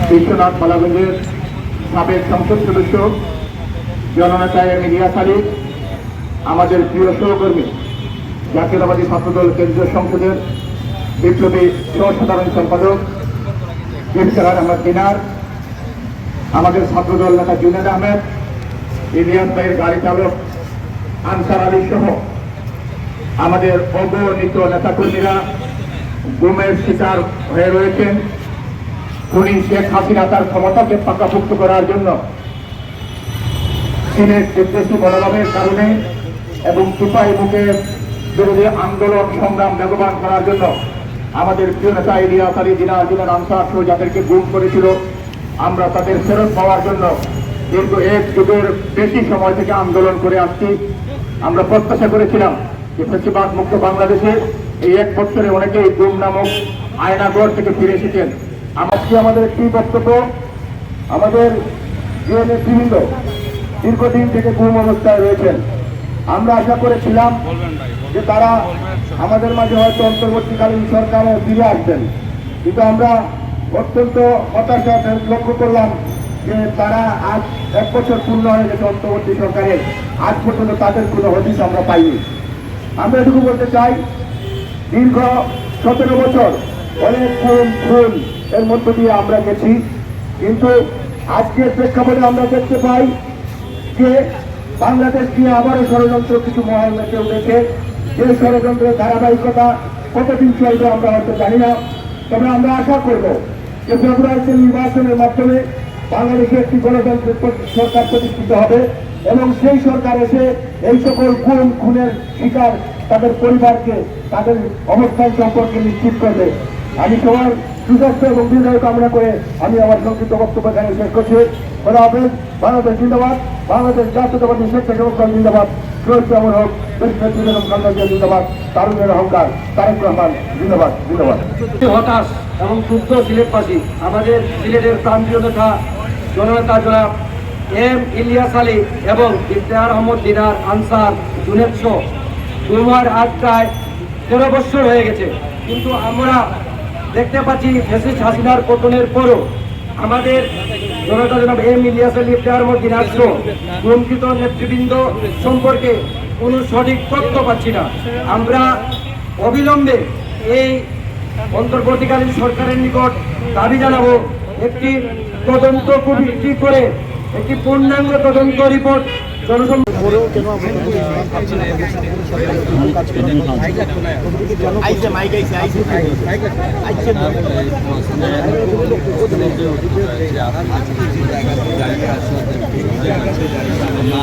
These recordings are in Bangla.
বিশ্বনাথ বালাগঞ্জের সাবেক সংসদ সদস্য জননেতা এম ইলিয়াস আলী, আমাদের প্রিয় সহকর্মী জাতীয়তাবাদী ছাত্রদল কেন্দ্রীয় সংসদের বিপ্লবী সহসাধারণ সম্পাদক ইফতেখার আহমদ দিনার, আমাদের ছাত্রদল নেতা জুনেদ আহমেদ, ইলিয়াস ভাইয়ের গাড়ি চালক আনসার আলী সহ আমাদের অগণিত নেতাকর্মীরা গুমের শিকার হয়ে রয়েছেন। খুনি শেখ হাসিনা তার ক্ষমতাকে পাকাপোক্ত করার জন্য চীনের বিদ্বেষী মনোভাবের কারণে এবং সিপাহী মুখের বিরোধী আন্দোলন সংগ্রাম বেগবান করার জন্য আমাদের প্রিয় নেতা ইলিয়াস আলী, দিনার, জুনেদ, আনসার সহ যাদেরকে গুম করেছিল, আমরা তাদের ফেরত পাওয়ার জন্য দীর্ঘ 1 যুগের বেশি সময় থেকে আন্দোলন করে আসছি। আমরা প্রত্যাশা করেছিলাম যে ফ্যাসিবাদ মুক্ত বাংলাদেশে এই 1 বছরে অনেকেই গুম নামক আয়নাঘর থেকে ফিরে এসেছেন। আজকে আমাদের একটি বক্তব্য, আমাদের নেতৃবৃন্দ দীর্ঘদিন থেকে গুম অবস্থায় রয়েছেন। আমরা আশা করেছিলাম যে তারা আমাদের মাঝে হয়তো অন্তর্বর্তীকালীন সরকারে ফিরে আসবেন, কিন্তু আমরা অত্যন্ত হতাশার লক্ষ্য করলাম যে তারা আজ 1 বছর পূর্ণ হয়ে গেছে অন্তর্বর্তী সরকারে, আজ পর্যন্ত তাদের কোনো হদিশ আমরা পাইনি। আমরা এটুকু বলতে চাই, দীর্ঘ 17 বছর অনেক খুন এর মধ্য দিয়ে আমরা গেছি, কিন্তু আজকের প্রেক্ষাপটে আমরা দেখতে পাই যে বাংলাদেশ দিয়ে আবারও ষড়যন্ত্র কিছু মহল মেতে উঠেছে। যে ষড়যন্ত্রের ধারাবাহিকতা কতদিন চলবে আমরা হয়তো জানি না, তবে আমরা আশা করব যে ফেব্রুয়ারিতে নির্বাচনের মাধ্যমে বাংলাদেশে একটি গণতান্ত্রিক সরকার প্রতিষ্ঠিত হবে এবং সেই সরকার এসে এই সকল খুনের শিকার তাদের পরিবারকে তাদের অবস্থান সম্পর্কে নিশ্চিত করবে। আমি সবার সুস্বাস্থ্য এবং দীর্ঘায়ু কামনা করে আমি আমার সংক্ষিপ্ত বক্তব্য এখানে শেষ করছি। খোদা হাফেজ। বাংলাদেশ জিন্দাবাদ, বাংলাদেশ জাতীয়তাবাদী স্বেচ্ছাসেবক দল জিন্দাবাদ, শহীদ যেমন হোক, জিন্দাবাদ, তারুণের অহংকার, তারেক রহমান জিন্দাবাদ। জিন্দাবাদ। হতাশ এবং ক্ষুব্ধ সিলেটবাসী আমাদের সিলেটের প্রান্তীয় নেতা জননেতা জনাব এম ইলিয়াস আলী এবং ইফতেখার আহমদ দিনার, আনসার, জুনেদ সহ গুমের আজ প্রায় 13 বছর হয়ে গেছে, কিন্তু আমরা দেখতে পাচ্ছি ফ্যাসিস্ট হাসিনার পতনের পরও আমাদের জনতা জনাব এম ইলিয়াস আলী, ইফতেখার আহমদ দিনার সহ গুমকৃত নেতৃবৃন্দ সম্পর্কে কোনো সঠিক তথ্য পাচ্ছি না। আমরা অবিলম্বে এই অন্তর্বর্তীকালীন সরকারের নিকট দাবি জানাবো একটি তদন্ত কমিটি করে একটি পূর্ণাঙ্গ তদন্ত রিপোর্ট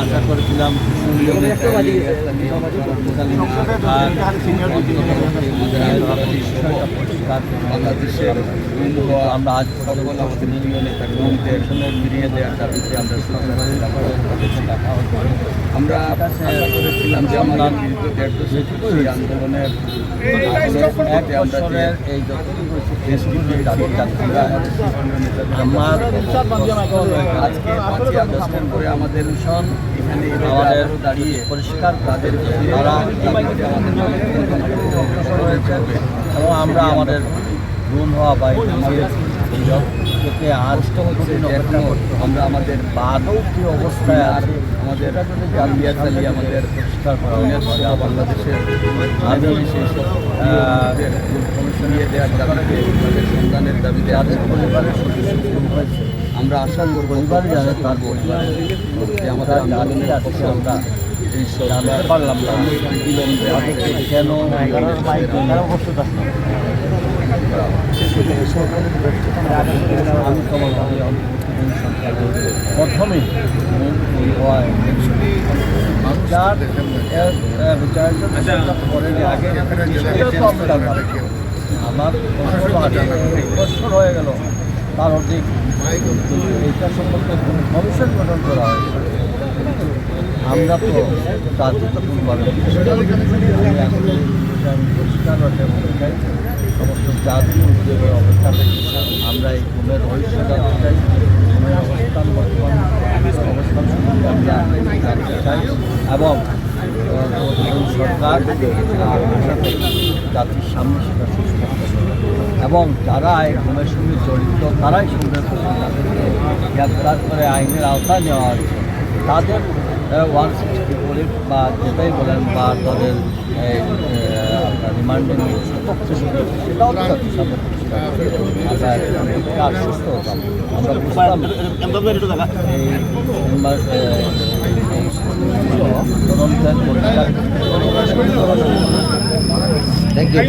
আশা করেছিলাম আমরা আজ ফিরিয়ে দেওয়ার দাবিতে আমরা আমরা আশা করেছিলাম যে আমরা দীর্ঘ 1.5 দশক আন্দোলনের এই যতটুকু দাবি আমার আজকে 5ই আগস্টের পরে আমাদের মিশন এখানে আমাদের দাঁড়িয়ে পরিষ্কার তাদের এবং আমরা আমাদের গুম হওয়া বা আমরা আমাদের বাদৌকি অবস্থায় আছি। আমাদের জালিয়া চালিয়ে আমাদের পরিষ্কার করা বাংলাদেশের আগে সেই সব কমিশনিয়ে দেওয়ার দাবিতে তাদের সন্তানের দাবিতে তাদের পরিবারের সদস্য হয়েছে। আমরা আশা করবো পরিবারই জানে তার পরিবারে আমাদের আন্দোলনের পক্ষে আমরা এই জানতে পারলাম না বিলম্বে কেন 11 বছর প্রথমে আমার বছর হয়ে গেল, তার অধিক এইটা সম্পর্কে কমিশন গঠন করা হয়েছে। আমরা তো কার্যকরভাবে পরিষ্কার সমস্ত জাতীয় উদ্যোগের অবস্থা আমরা এই গুমের রহস্য জানতে চাই, গুমের অবস্থান বর্তমান অবস্থান সম্পর্কে আমরা জানতে চাই এবং সরকার জাতির সামনে সেটা সুস্পষ্ট এবং যারা এই গুমের সঙ্গে জড়িত তারাই সুন্দর তাদেরকে গ্রেপ্তার করে আইনের আওতায় নেওয়া হয়েছে। তাদের 164 বা যেটাই বলেন বা তাদের রিমান্ডে নিয়েছে সেটাও তো আমরা আশ্বস্ত হতাম, আমরা বুঝতাম এই তদন্তের পরীক্ষা। Thank you.